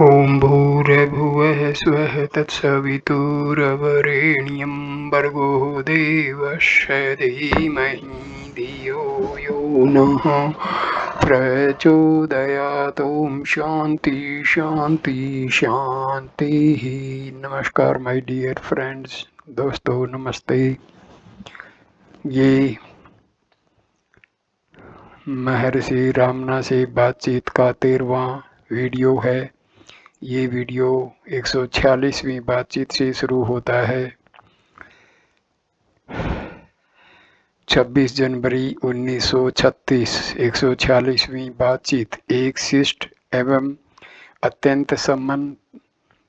ॐ भूर्भुवः स्वः तत्सवितुर्वरेण्यं भर्गो देवस्य धीमहि धियो यो नः प्रचोदयात्। ॐ शांति शांति शांतिः। नमस्कार माय डियर फ्रेंड्स, दोस्तों नमस्ते। ये महर्षि रामना से बातचीत का 13वां वीडियो है। ये वीडियो 146वीं बातचीत से शुरू होता है। 26 जनवरी 1936 146वीं बातचीत। एक शिष्ट एवं अत्यंत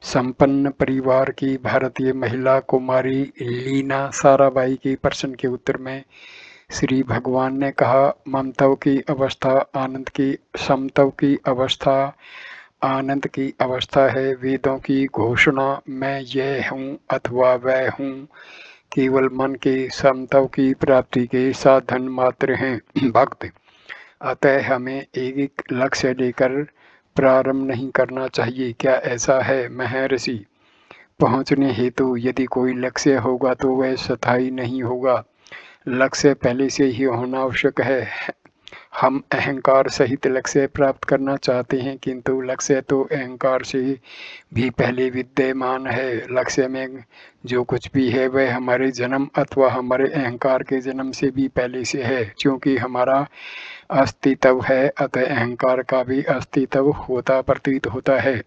संपन्न परिवार की भारतीय महिला कुमारी लीना साराभाई के प्रश्न के उत्तर में श्री भगवान ने कहा, ममत्व की अवस्था आनंद की, समत्व की अवस्था आनंद की अवस्था है। वेदों की घोषणा मैं यह हूँ अथवा वह हूँ केवल मन के समत्व की प्राप्ति के साधन मात्र हैं। भक्त, अतः हमें एक लक्ष्य लेकर प्रारंभ नहीं करना चाहिए। क्या ऐसा है महर्षि? पहुँचने हेतु यदि कोई लक्ष्य होगा तो वह स्थायी नहीं होगा। लक्ष्य पहले से ही होना आवश्यक है। हम अहंकार सहित लक्ष्य प्राप्त करना चाहते हैं, किंतु लक्ष्य तो अहंकार से भी पहले विद्यमान है। लक्ष्य में जो कुछ भी है वह हमारे जन्म अथवा हमारे अहंकार के जन्म से भी पहले से है। क्योंकि हमारा अस्तित्व है, अतः अहंकार का भी अस्तित्व होता प्रतीत होता है।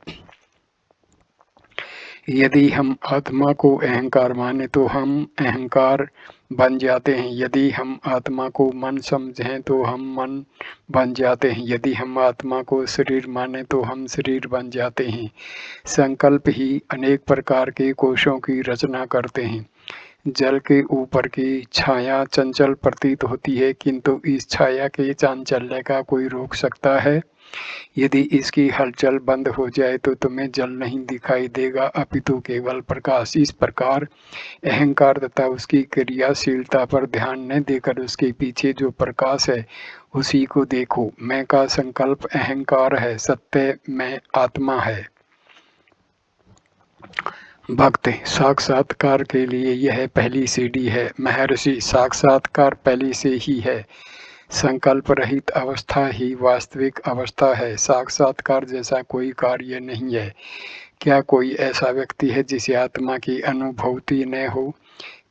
यदि हम आत्मा को अहंकार माने तो हम अहंकार बन जाते हैं। यदि हम आत्मा को मन समझें तो हम मन बन जाते हैं। यदि हम आत्मा को शरीर माने तो हम शरीर बन जाते हैं। संकल्प ही अनेक प्रकार के कोशों की रचना करते हैं। जल के ऊपर की छाया चंचल प्रतीत होती है, किंतु इस छाया के चांचल्य का कोई रोक सकता है? यदि इसकी हलचल बंद हो जाए तो तुम्हें जल नहीं दिखाई देगा, अपितु केवल प्रकाश। इस प्रकार अहंकार तथा उसकी क्रियाशीलता पर ध्यान न देकर उसके पीछे जो प्रकाश है उसी को देखो। मैं का संकल्प अहंकार है, सत्य में आत्मा है। भक्त, साक्षात्कार के लिए यह पहली सीढ़ी है। महर्षि, साक्षात्कार पहले से ही है। संकल्प रहित अवस्था ही वास्तविक अवस्था है। साक्षात्कार जैसा कोई कार्य नहीं है। क्या कोई ऐसा व्यक्ति है जिसे आत्मा की अनुभूति न हो?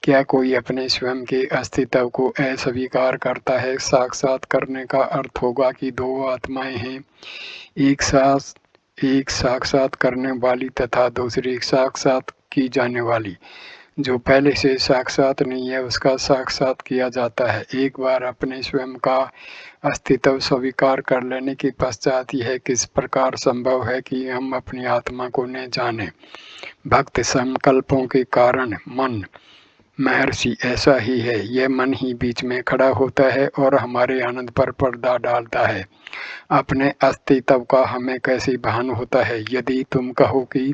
क्या कोई अपने स्वयं के अस्तित्व को अस्वीकार करता है? साक्षात करने का अर्थ होगा कि दो आत्माएं हैं, एक साक्षात करने वाली तथा दूसरी साक्षात की जाने वाली। जो पहले से साक्षात नहीं है उसका साक्षात किया जाता है। एक बार अपने स्वयं का अस्तित्व स्वीकार कर लेने के पश्चात यह किस प्रकार संभव है कि हम अपनी आत्मा को न जाने? भक्त, संकल्पों के कारण मन। महर्षि, ऐसा ही है। यह मन ही बीच में खड़ा होता है और हमारे आनंद पर पर्दा डालता है। अपने अस्तित्व का हमें कैसे भान होता है? यदि तुम कहो कि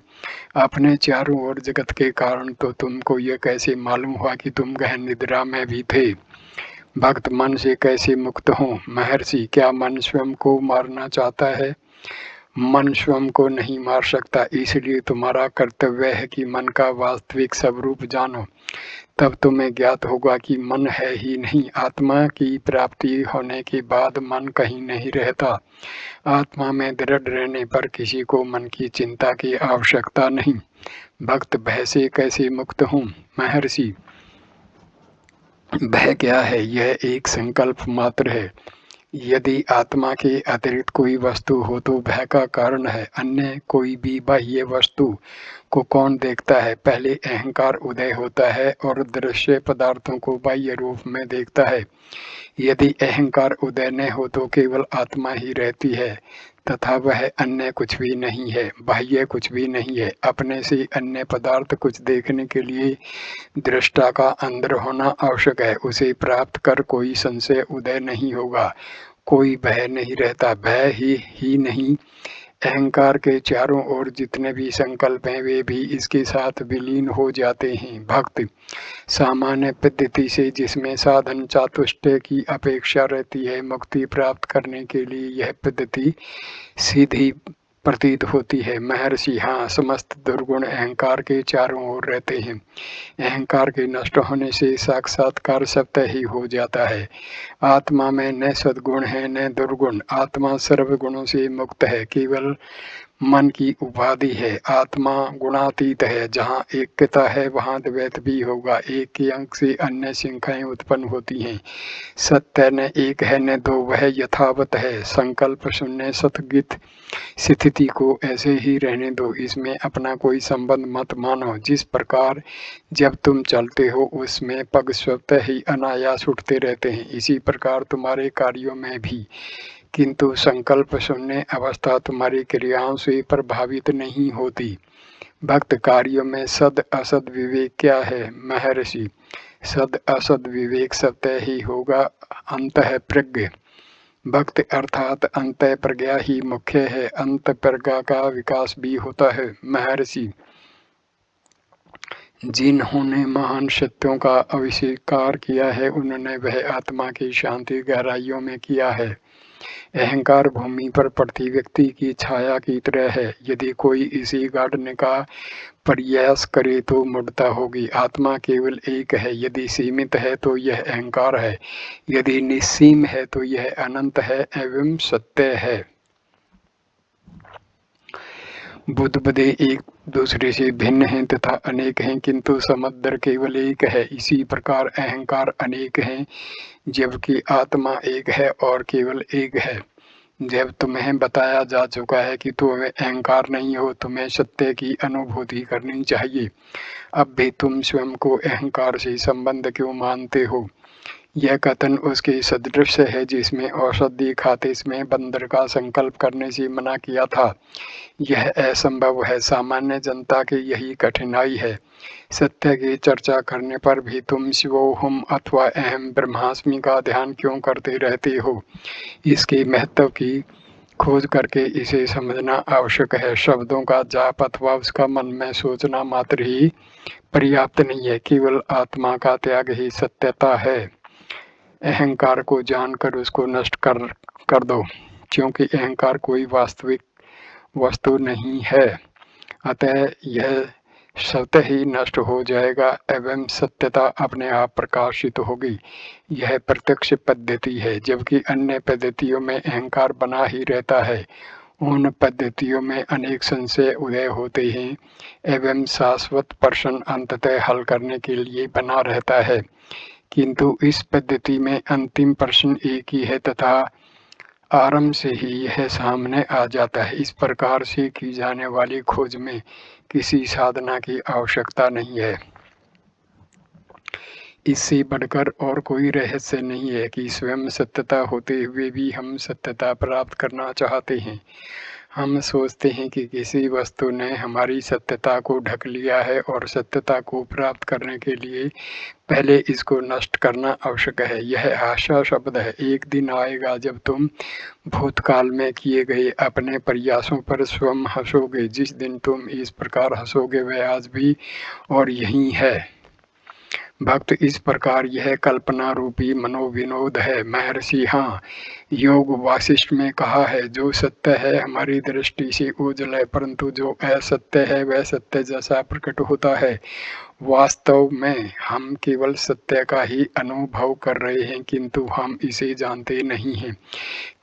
अपने चारों ओर जगत के कारण, तो तुमको यह कैसे मालूम हुआ कि तुम गहन निद्रा में भी थे? भक्त, मन से कैसे मुक्त हो? महर्षि, क्या मन स्वयं को मारना चाहता है? मन स्वयं को नहीं मार सकता, इसलिए तुम्हारा कर्तव्य है कि मन का वास्तविक स्वरूप जानो। तब तुम्हें ज्ञात होगा कि मन है ही नहीं। आत्मा की प्राप्ति होने के बाद मन कहीं नहीं रहता। आत्मा में दृढ़ रहने पर किसी को मन की चिंता की आवश्यकता नहीं। भक्त, भय से कैसे मुक्त हूँ? महर्षि, भय क्या है? यह एक संकल्प मात्र है। यदि आत्मा के अतिरिक्त कोई वस्तु हो तो भय का कारण है। अन्य कोई भी बाह्य वस्तु को कौन देखता है? पहले अहंकार उदय होता है और दृश्य पदार्थों को बाह्य रूप में देखता है। यदि अहंकार उदय न हो तो केवल आत्मा ही रहती है तथा वह अन्य कुछ भी नहीं है, बाह्य कुछ भी नहीं है। अपने से अन्य पदार्थ कुछ देखने के लिए दृष्टा का अंदर होना आवश्यक है। उसे प्राप्त कर कोई संशय उदय नहीं होगा, कोई भय नहीं रहता। भय ही नहीं, अहंकार के चारों ओर जितने भी संकल्प हैं वे भी इसके साथ विलीन हो जाते हैं। भक्त, सामान्य पद्धति से जिसमें साधन चातुष्टय की अपेक्षा रहती है, मुक्ति प्राप्त करने के लिए यह पद्धति सीधी प्रतीत होती है। महर्षि हाँ, समस्त दुर्गुण अहंकार के चारों ओर रहते हैं। अहंकार के नष्ट होने से साक्षात्कार स्वतः ही हो जाता है। आत्मा में न सद्गुण है न दुर्गुण। आत्मा सर्व गुणों से मुक्त है, केवल मन की उपाधि है। आत्मा गुणातीत है। जहाँ एकता है वहाँ द्वैत भी होगा। एक के अंक से अन्य संख्याएं उत्पन्न होती हैं। सत्य न एक है न दो, वह यथावत है। संकल्प शून्य सतगित स्थिति को ऐसे ही रहने दो, इसमें अपना कोई संबंध मत मानो। जिस प्रकार जब तुम चलते हो उसमें पग स्वतः ही अनायास उठते रहते हैं, इसी प्रकार तुम्हारे कार्यों में भी। किंतु संकल्प शून्य अवस्था तुम्हारी क्रियाओं से प्रभावित नहीं होती। भक्त कार्यों में सद असद विवेक क्या है? महर्षि, सद असद विवेक स्वतः ही होगा। अंतः प्रज्ञ भक्त अर्थात अंत प्रज्ञा ही मुख्य है। अंत प्रज्ञा का विकास भी होता है। महर्षि, जिन्होंने महान सत्यों का आविष्कार किया है उन्होंने वह आत्मा की शांति गहराइयों में किया है। अहंकार भूमि पर पड़ती व्यक्ति की छाया की तरह है। यदि कोई इसे गाड़ने का प्रयास करे तो मुड़ता होगी। आत्मा केवल एक है। यदि सीमित है तो यह अहंकार है, यदि निस्सीम है तो यह अनंत है एवं सत्य है। बुद्ध बदे एक दूसरे से भिन्न हैं तथा अनेक हैं, किंतु समंदर केवल एक है। इसी प्रकार अहंकार अनेक हैं जबकि आत्मा एक है और केवल एक है। जब तुम्हें बताया जा चुका है कि तुम अहंकार नहीं हो, तुम्हें सत्य की अनुभूति करनी चाहिए। अब भी तुम स्वयं को अहंकार से संबंध क्यों मानते हो? यह कथन उसके सदृश है जिसमें औषधि खाते में बंदर का संकल्प करने से मना किया था। यह असंभव है। सामान्य जनता की यही कठिनाई है। सत्य की चर्चा करने पर भी तुम शिवोहम अथवा अहम ब्रह्मास्मि का ध्यान क्यों करते रहते हो? इसके महत्व की खोज करके इसे समझना आवश्यक है। शब्दों का जाप अथवा उसका मन में सोचना मात्र ही पर्याप्त नहीं है। केवल आत्मा का त्याग ही सत्यता है। अहंकार को जानकर उसको नष्ट कर दो, क्योंकि अहंकार कोई वास्तविक वस्तु नहीं है। अतः यह स्वतः ही नष्ट हो जाएगा एवं सत्यता अपने आप प्रकाशित होगी। यह प्रत्यक्ष पद्धति है, जबकि अन्य पद्धतियों में अहंकार बना ही रहता है। उन पद्धतियों में अनेक संशय उदय होते हैं एवं शाश्वत प्रश्न अंततः हल करने के लिए बना रहता है, किंतु इस पद्धति में अंतिम प्रश्न एक ही है तथा आरंभ से ही यह सामने आ जाता है। इस प्रकार से की जाने वाली खोज में किसी साधना की आवश्यकता नहीं है। इससे बढ़कर और कोई रहस्य नहीं है कि स्वयं सत्यता होते हुए भी हम सत्यता प्राप्त करना चाहते हैं। हम सोचते हैं कि किसी वस्तु ने हमारी सत्यता को ढक लिया है और सत्यता को प्राप्त करने के लिए पहले इसको नष्ट करना आवश्यक है। यह आशा शब्द है। एक दिन आएगा जब तुम भूतकाल में किए गए अपने प्रयासों पर स्वयं हंसोगे। जिस दिन तुम इस प्रकार हंसोगे वह आज भी और यही है। भक्त, इस प्रकार यह कल्पना रूपी मनोविनोद है। महर्षि हाँ, योग वासिष्ठ में कहा है, जो सत्य है हमारी दृष्टि से ओझल है, परंतु जो असत्य है वह सत्य जैसा प्रकट होता है। वास्तव में हम केवल सत्य का ही अनुभव कर रहे हैं, किंतु हम इसे जानते नहीं हैं।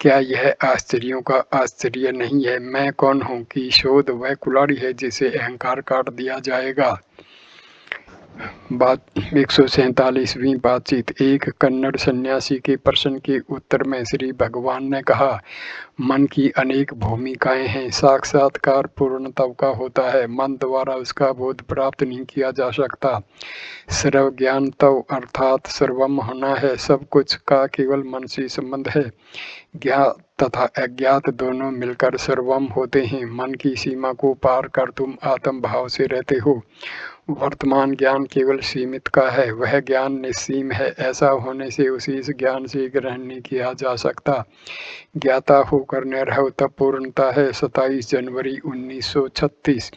क्या यह आश्चर्यों का आश्चर्य नहीं है? मैं कौन हूँ कि शोध वह कुल्हाड़ी है जिसे अहंकार काट दिया जाएगा। बात 147वीं बातचीत। एक कन्नड़ सन्यासी के प्रश्न के उत्तर में श्री भगवान ने कहा, मन की अनेक भूमिकाएं हैं। साक्षात्कार पूर्ण तब का होता है, मन द्वारा उसका बोध प्राप्त नहीं किया जा सकता। सर्व ज्ञान तव अर्थात सर्वम होना है। सब कुछ का केवल मन से संबंध है। ज्ञात तथा अज्ञात दोनों मिलकर सर्वम होते हैं। मन की सीमा को पार कर तुम आत्म भाव से रहते हो। वर्तमान ज्ञान केवल सीमित का है, वह ज्ञान निस्सीम है। ऐसा होने से उसी ज्ञान से ग्रहण नहीं किया जा सकता। ज्ञाता होकर न रहो तब पूर्णता है। 27 जनवरी 1936।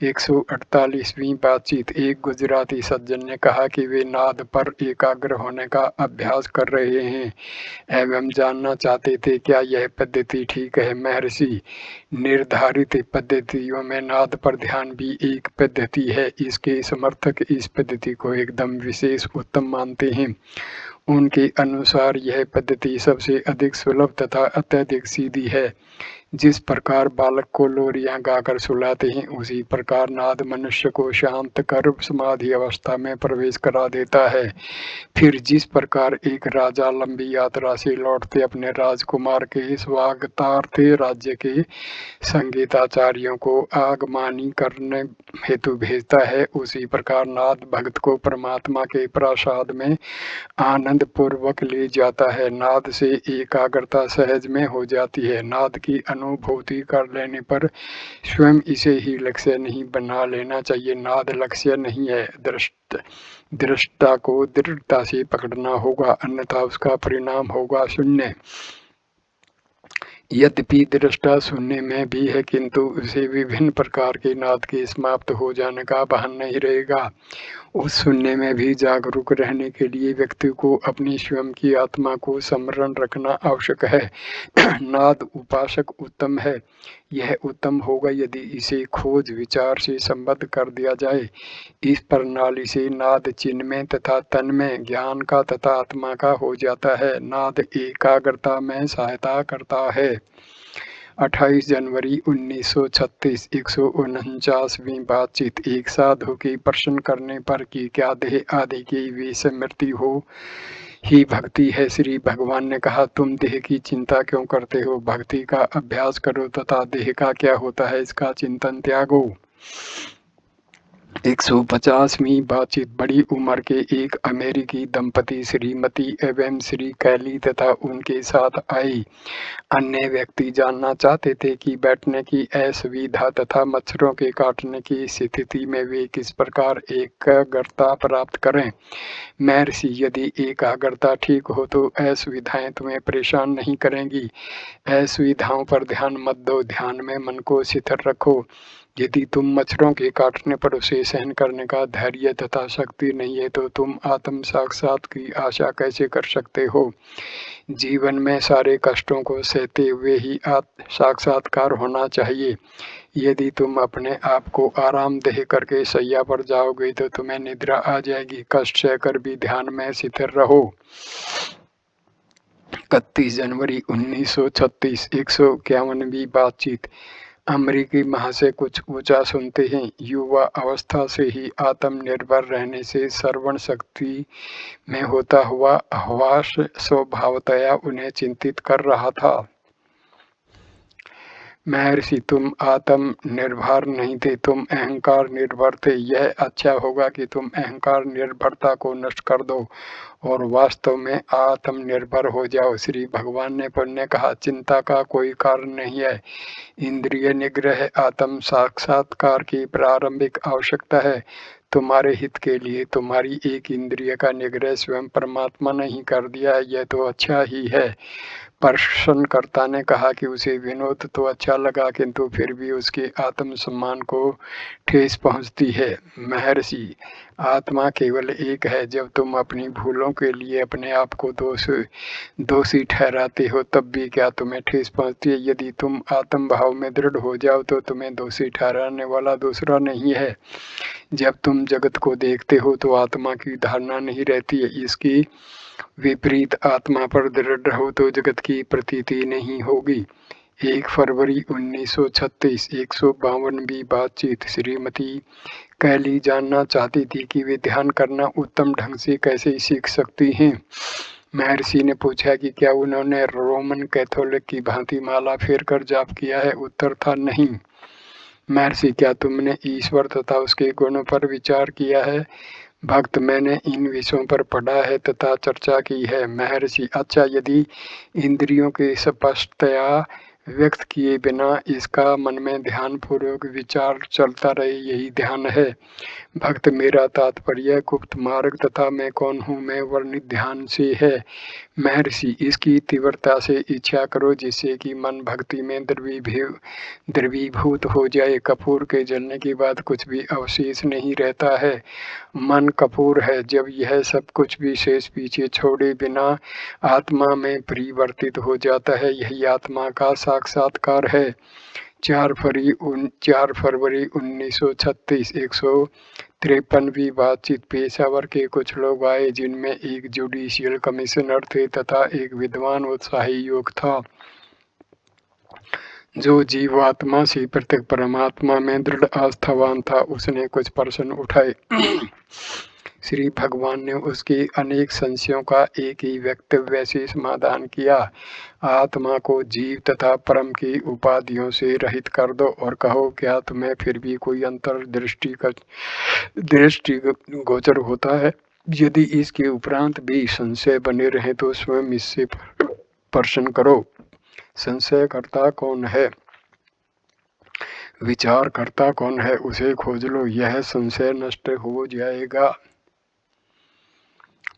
148वीं बातचीत। एक गुजराती सज्जन ने कहा कि वे नाद पर एकाग्र होने का अभ्यास कर रहे हैं एवं जानना चाहते थे क्या यह पद्धति ठीक है। महर्षि, निर्धारित पद्धतियों में नाद पर ध्यान भी एक पद्धति है। इसके समर्थक इस पद्धति को एकदम विशेष उत्तम मानते हैं। उनके अनुसार यह पद्धति सबसे अधिक सुलभ तथा अत्यधिक सीधी है। जिस प्रकार बालक को लोरियां गाकर सुलाते हैं, उसी प्रकार नाद मनुष्य को शांत कर समाधि अवस्था में प्रवेश करा देता है। फिर जिस प्रकार एक राजा लंबी यात्रा से लौटते अपने राजकुमार के स्वागतार्थ राज्य के संगीताचार्यों को आगमनी करने हेतु भेजता है, उसी प्रकार नाद भक्त को परमात्मा के प्रसाद में आनंद पूर्वक ले जाता है। नाद से एकाग्रता सहज में हो जाती है। नाद की अनुभूति कर लेने पर स्वयं इसे ही लक्ष्य नहीं बना लेना चाहिए। नाद लक्ष्य नहीं है, दृष्टा को दृढ़ता से पकड़ना होगा, अन्यथा उसका परिणाम होगा शून्य। यद्यपि दृष्टा शून्य में भी है, किंतु उसे विभिन्न प्रकार के नाद के समाप्त हो जाने का भान नहीं रहेगा। उस शून्य में भी जागरूक रहने के लिए व्यक्ति को अपनी स्वयं की आत्मा को स्मरण रखना आवश्यक है। नाद उपासक उत्तम है। यह उत्तम होगा यदि इसे खोज विचार से संबद्ध कर दिया जाए। इस प्रणाली से नाद चिन्मय तथा तन्मय ज्ञान का तथा आत्मा का हो जाता है। नाद एकाग्रता में सहायता करता है। 28 जनवरी 1936। 149वीं बातचीत। एक साधु के प्रश्न करने पर कि क्या देह आदि की विस्मृति हो ही भक्ति है, श्री भगवान ने कहा, तुम देह की चिंता क्यों करते हो? भक्ति का अभ्यास करो तथा देह का क्या होता है इसका चिंतन त्यागो। 150वीं बातचीत। बड़ी उम्र के एक अमेरिकी दंपति श्रीमती एवं श्री कैली तथा उनके साथ आई। अन्य व्यक्ति जानना चाहते थे कि बैठने की असुविधा तथा मच्छरों के काटने की स्थिति में वे किस प्रकार एकाग्रता प्राप्त करें। महर्षि, यदि एकाग्रता ठीक हो तो असुविधाएं तुम्हें परेशान नहीं करेंगी। असुविधाओं पर ध्यान मत दो, ध्यान में मन को स्थिर रखो। यदि तुम मच्छरों के काटने पर उसे सहन करने का धैर्य तथा शक्ति नहीं है तो तुम आत्म साक्षात की आशा कैसे कर सकते हो? जीवन में सारे कष्टों को सहते हुए ही साक्षात्कार होना चाहिए। यदि तुम अपने आप को आरामदेह करके शैया पर जाओगे तो तुम्हें निद्रा आ जाएगी। कष्ट सहकर भी ध्यान में स्थिर रहो। 31 जनवरी 1936। 151वीं बातचीत। अमेरिकी महाशय कुछ ऊंचा सुनते हैं। युवा अवस्था से ही आत्मनिर्भर रहने से श्रवण शक्ति में होता हुआ ह्रास स्वभावतया उन्हें चिंतित कर रहा था। महर्षि, तुम आत्मनिर्भर नहीं थे, तुम अहंकार निर्भर थे। यह अच्छा होगा कि तुम अहंकार निर्भरता को नष्ट कर दो और वास्तव में आत्मनिर्भर हो जाओ। श्री भगवान ने पुण्य कहा, चिंता का कोई कारण नहीं है। इंद्रिय निग्रह आत्म साक्षात्कार की प्रारंभिक आवश्यकता है। तुम्हारे हित के लिए तुम्हारी एक इंद्रिय का निग्रह स्वयं परमात्मा ने ही कर दिया है, यह तो अच्छा ही है। प्रश्नकर्ता ने कहा कि उसे विनोद तो अच्छा लगा, किंतु फिर भी उसके आत्मसम्मान को ठेस पहुंचती है। महर्षि, आत्मा केवल एक है। जब तुम अपनी भूलों के लिए अपने आप को दोषी ठहराते हो तब भी क्या तुम्हें ठेस पहुंचती है? यदि तुम आत्म भाव में दृढ़ हो जाओ तो तुम्हें दोषी ठहराने वाला दूसरा नहीं है। जब तुम जगत को देखते हो तो आत्मा की धारणा नहीं रहती है। इसकी विपरीत आत्मा पर दृढ़ रहो तो जगत की प्रतीति नहीं होगी। 1 फरवरी 1936। 152वीं बातचीत। श्रीमती कैली जानना चाहती थी कि वे ध्यान करना उत्तम ढंग से कैसे सीख सकती हैं। महर्षि ने पूछा कि क्या उन्होंने रोमन कैथोलिक की भांति माला फेर कर जाप किया है? उत्तर था, नहीं। महर्षि, क्या तुमने ईश्वर तथा उसके गुणों पर विचार किया है? भक्त, मैंने इन विषयों पर पढ़ा है तथा चर्चा की है। महर्षि, अच्छा, यदि इंद्रियों के स्पष्टतया व्यक्त किए बिना इसका मन में ध्यान पूर्वक विचार चलता रहे, यही ध्यान है। भक्त, मेरा तात्पर्य गुप्त मार्ग तथा मैं कौन हूँ में वर्णित ध्यान से है। महर्षि, इसकी तीव्रता से इच्छा करो जिससे कि मन भक्ति में द्रवीभूत हो जाए। कपूर के जलने के बाद कुछ भी अवशेष नहीं रहता है। मन कपूर है। जब यह सब कुछ भी शेष पीछे छोड़े बिना आत्मा में परिवर्तित हो जाता है, यही आत्मा का साक्षात्कार है। 4 फरवरी 1936 153वीं बातचीत। पेशावर के कुछ लोग आए जिनमें एक जुडिशियल कमिश्नर थे तथा एक विद्वान उत्साही युवक था जो जीवात्मा से पृथक परमात्मा में दृढ़ आस्थावान था। उसने कुछ प्रश्न उठाए। श्री भगवान ने उसके अनेक संशयों का एक ही वक्तव्य से समाधान किया। आत्मा को जीव तथा परम की उपाधियों से रहित कर दो और कहो, क्या तुम्हें फिर भी कोई अंतर्दृष्टि गोचर होता है? यदि इसके उपरांत भी संशय बने रहे तो स्वयं इससे प्रश्न करो। संशय करता कौन है? विचार करता कौन है? उसे खोज लो, यह संशय नष्ट हो जाएगा।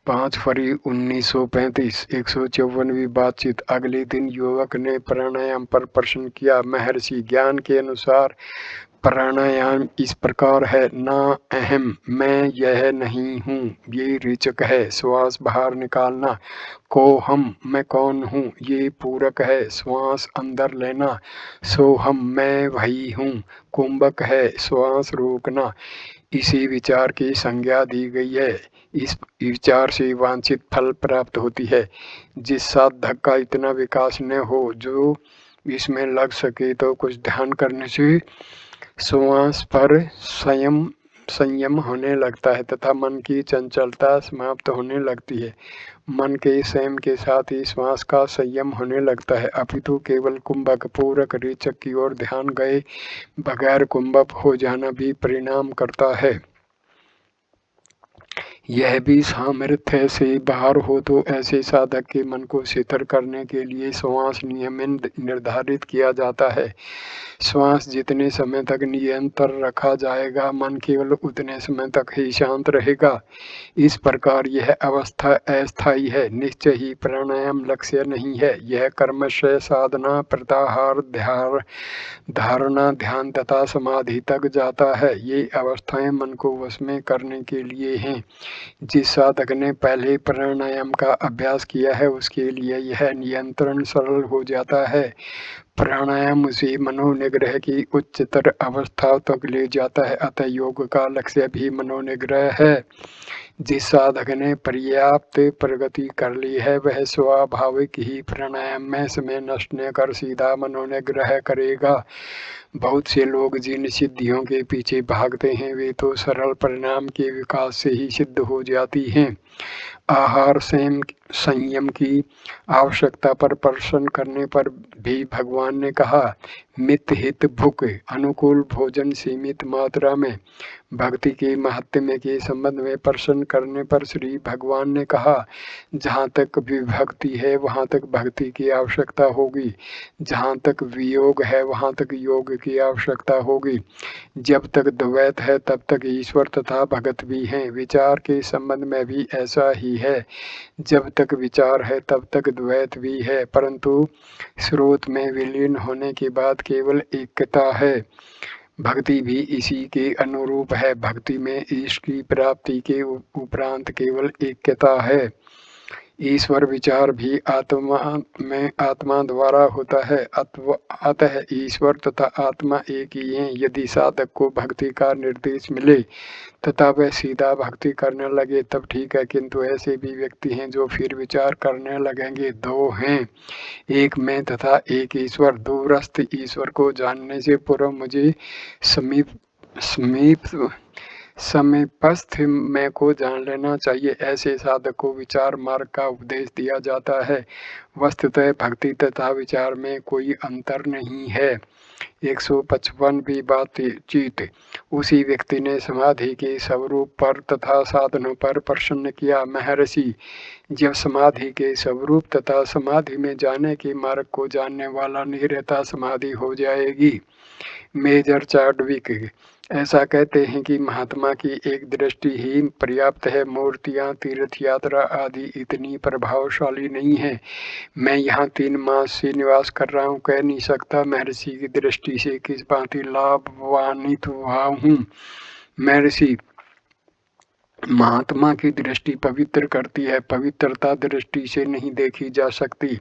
5 फरवरी 1935 154वीं बातचीत। अगले दिन युवक ने प्राणायाम पर प्रश्न किया। महर्षि, ज्ञान के अनुसार प्राणायाम इस प्रकार है। ना अहम, मैं यह नहीं हूँ, ये रेचक है, श्वास बाहर निकालना। को हम, मैं कौन हूँ, ये पूरक है, श्वास अंदर लेना। सो हम, मैं वही हूँ, कुंभक है, श्वास रोकना। इसी विचार की संज्ञा दी गई है। इस विचार से वांछित फल प्राप्त होती है। जिस साधक का इतना विकास न हो जो इसमें लग सके तो कुछ ध्यान करने से श्वास पर संयम होने लगता है तथा मन की चंचलता समाप्त होने लगती है। मन के संयम के साथ ही श्वास का संयम होने लगता है। अपितु केवल कुंभक पूरक रेचक की ओर ध्यान गए बगैर कुंभक हो जाना भी परिणाम करता है। यह भी सामर्थ्य से बाहर हो तो ऐसे साधक के मन को शिथिल करने के लिए श्वास नियमित निर्धारित किया जाता है। श्वास जितने समय तक नियंत्रण रखा जाएगा, मन केवल उतने समय तक ही शांत रहेगा। इस प्रकार यह अवस्था अस्थायी है। निश्चय ही प्राणायाम लक्ष्य नहीं है। यह कर्मशय साधना, प्रत्याहार, धारणा, ध्यान तथा समाधि तक जाता है। ये अवस्थाएं मन को वश में करने के लिए हैं। जिस साधक ने पहले प्राणायाम का अभ्यास किया है उसके लिए यह नियंत्रण सरल हो जाता है। प्राणायाम उसे मनोनिग्रह की उच्चतर अवस्था तक ले जाता है। अतः योग का लक्ष्य भी मनोनिग्रह है। जिस साधक ने पर्याप्त प्रगति कर ली है वह स्वाभाविक ही प्राणायाम में समय नष्ट न कर सीधा मनोनिग्रह करेगा। बहुत से लोग जिन सिद्धियों के पीछे भागते हैं वे तो सरल परिणाम के विकास से ही सिद्ध हो जाती हैं। आहार संयम की आवश्यकता पर प्रश्न करने पर भी भगवान ने कहा, मित हित भुक, अनुकूल भोजन सीमित मात्रा में। भक्ति के महात्म्य के संबंध में प्रश्न करने पर श्री भगवान ने कहा, जहाँ तक विभक्ति है वहाँ तक भक्ति की आवश्यकता होगी, जहाँ तक वियोग है वहाँ तक योग की आवश्यकता होगी। जब तक द्वैत है तब तक ईश्वर तथा भगत भी हैं। विचार के संबंध में भी ऐसा ही है। जब तक विचार है तब तक द्वैत भी है, परंतु स्रोत में विलीन होने के बाद केवल एकता है। भक्ति भी इसी के अनुरूप है। भक्ति में ईश की प्राप्ति के उपरांत केवल एकता है। ईश्वर विचार भी आत्मा द्वारा होता है। अतः ईश्वर तथा आत्मा एक ही हैं। यदि साधक को भक्ति का निर्देश मिले तथा वह सीधा भक्ति करने लगे तब ठीक है, किंतु ऐसे भी व्यक्ति हैं जो फिर विचार करने लगेंगे। दो हैं, एक मैं तथा एक ईश्वर। दूरस्थ ईश्वर को जानने से पूर्व मुझे समीपस्थ मैं को जान लेना चाहिए। ऐसे साधक को विचार मार्ग का उपदेश दिया जाता है। वस्तुतः भक्ति तथा विचार में कोई अंतर नहीं है। 155वीं बातचीत। उसी व्यक्ति ने समाधि के स्वरूप पर तथा साधनों पर प्रश्न किया। महर्षि, जब समाधि के स्वरूप तथा समाधि में जाने के मार्ग को जानने वाला नहीं रहता समाधि हो जाएगी। मेजर चार्डविक ऐसा कहते हैं कि महात्मा की एक दृष्टि ही पर्याप्त है, मूर्तियां, तीर्थ यात्रा आदि इतनी प्रभावशाली नहीं है। मैं यहाँ 3 मास से निवास कर रहा हूँ, कह नहीं सकता महर्षि की दृष्टि से किस भांति लाभान्वित हुआ हूँ। महर्षि, महात्मा की दृष्टि पवित्र करती है, पवित्रता दृष्टि से नहीं देखी जा सकती।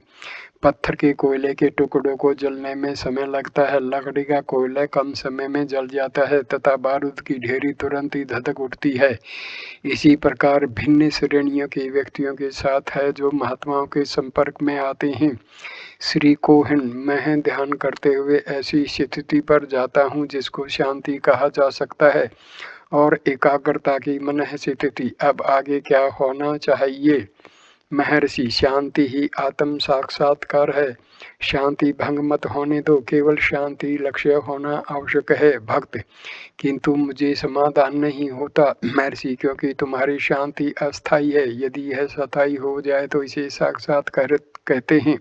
पत्थर के कोयले के टुकड़ों को जलने में समय लगता है, लकड़ी का कोयला कम समय में जल जाता है तथा बारूद की ढेरी तुरंत ही धधक उठती है। इसी प्रकार भिन्न श्रेणियों के व्यक्तियों के साथ है जो महात्माओं के संपर्क में आते हैं। श्री कोहेन, मैं ध्यान करते हुए ऐसी स्थिति पर जाता हूँ जिसको शांति कहा जा सकता है और एकाग्रता की मनः स्थिति। अब आगे क्या होना चाहिए? महर्षि, शांति ही आत्म साक्षात्कार है, शांति भंग मत होने दो, केवल शांति लक्ष्य होना आवश्यक है। भक्त, किंतु मुझे समाधान नहीं होता महर्षि, क्योंकि तुम्हारी शांति अस्थायी है। यदि यह स्थायी हो जाए तो इसे साक्षात्कार कहते हैं।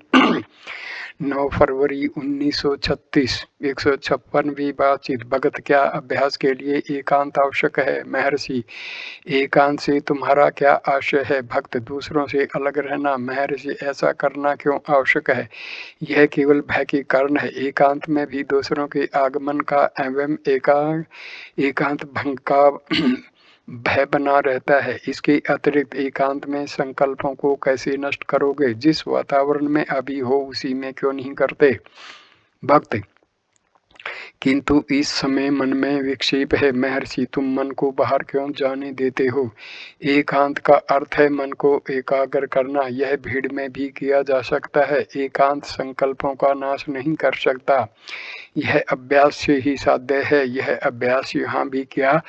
9 फरवरी 1936 156वीं बातचीत। भगत, क्या अभ्यास के लिए एकांत आवश्यक है? महर्षि, एकांत से तुम्हारा क्या आशय है? भक्त, दूसरों से अलग रहना। महर्षि, ऐसा करना क्यों आवश्यक है? यह केवल भय के कारण है। एकांत में भी दूसरों के आगमन का एवं एकांत भंग का भय बना रहता है। इसके अतिरिक्त एकांत में संकल्पों को कैसे नष्ट करोगे? जिस वातावरण में अभी हो उसी में क्यों नहीं करते? भक्त, किंतु इस समय मन में विक्षेप है। महर्षि, तुम मन को बाहर क्यों जाने देते हो? एकांत का अर्थ है मन को एकाग्र करना। यह भीड़ में भी किया जा सकता है। एकांत संकल्पों का नाश नहीं कर सकता, यह अभ्यास से ही साध्य है। यह अभ्यास यहाँ भी किया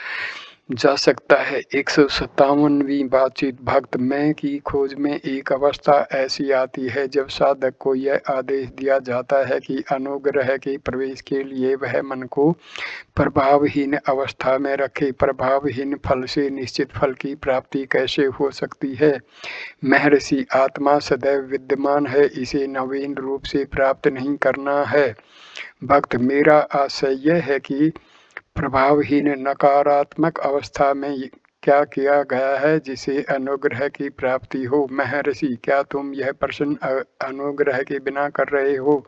जा सकता है। 157वीं बातचीत। भक्त, मैं की खोज में एक अवस्था ऐसी आती है जब साधक को यह आदेश दिया जाता है कि अनुग्रह के प्रवेश के लिए वह मन को प्रभावहीन अवस्था में रखे। प्रभावहीन फल से निश्चित फल की प्राप्ति कैसे हो सकती है? महर्षि, आत्मा सदैव विद्यमान है, इसे नवीन रूप से प्राप्त नहीं करना है। भक्त, मेरा आशय यह है कि प्रभावहीन नकारात्मक अवस्था में क्या किया गया है जिसे अनुग्रह की प्राप्ति हो? महर्षि, क्या तुम यह प्रश्न अनुग्रह के बिना कर रहे हो?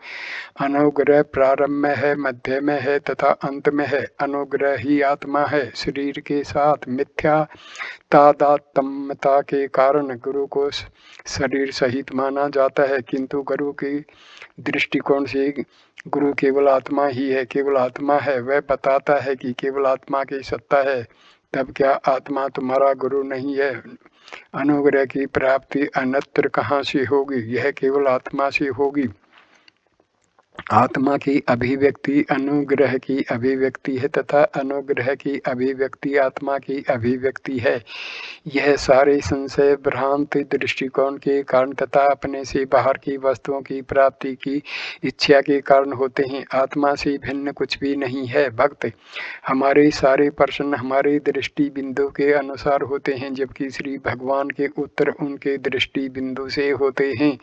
अनुग्रह प्रारंभ में है, मध्य में है तथा अंत में है। अनुग्रह ही आत्मा है। शरीर के साथ मिथ्या तादात्म्यता के कारण गुरु को शरीर सहित माना जाता है, किंतु गुरु की दृष्टिकोण से गुरु केवल आत्मा ही है। केवल आत्मा है, वह बताता है कि केवल आत्मा की सत्ता है। तब क्या आत्मा तुम्हारा गुरु नहीं है? अनुग्रह की प्राप्ति अन्यत्र कहाँ से होगी? यह केवल आत्मा से होगी। आत्मा की अभिव्यक्ति अनुग्रह की अभिव्यक्ति है तथा अनुग्रह की अभिव्यक्ति आत्मा की अभिव्यक्ति है। यह सारे संशय भ्रांत दृष्टिकोण के कारण तथा अपने से बाहर की वस्तुओं की प्राप्ति की इच्छा के कारण होते हैं। आत्मा से भिन्न कुछ भी नहीं है। भक्त, हमारे सारे प्रश्न हमारे दृष्टि बिंदु के अनुसार होते हैं, जबकि श्री भगवान के उत्तर उनके दृष्टि बिंदु से होते हैं।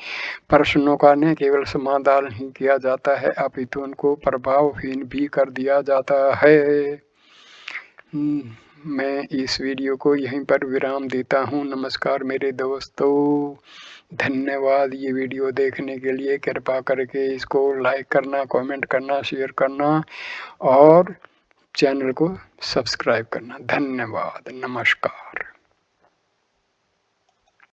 प्रश्नों का न केवल समाधान ही किया जाता है अपितु उनको प्रभावहीन भी कर दिया जाता है। मैं इस वीडियो को यहीं पर विराम देता हूँ। नमस्कार मेरे दोस्तों, धन्यवाद ये वीडियो देखने के लिए। कृपा करके इसको लाइक करना, कमेंट करना, शेयर करना और चैनल को सब्सक्राइब करना। धन्यवाद, नमस्कार।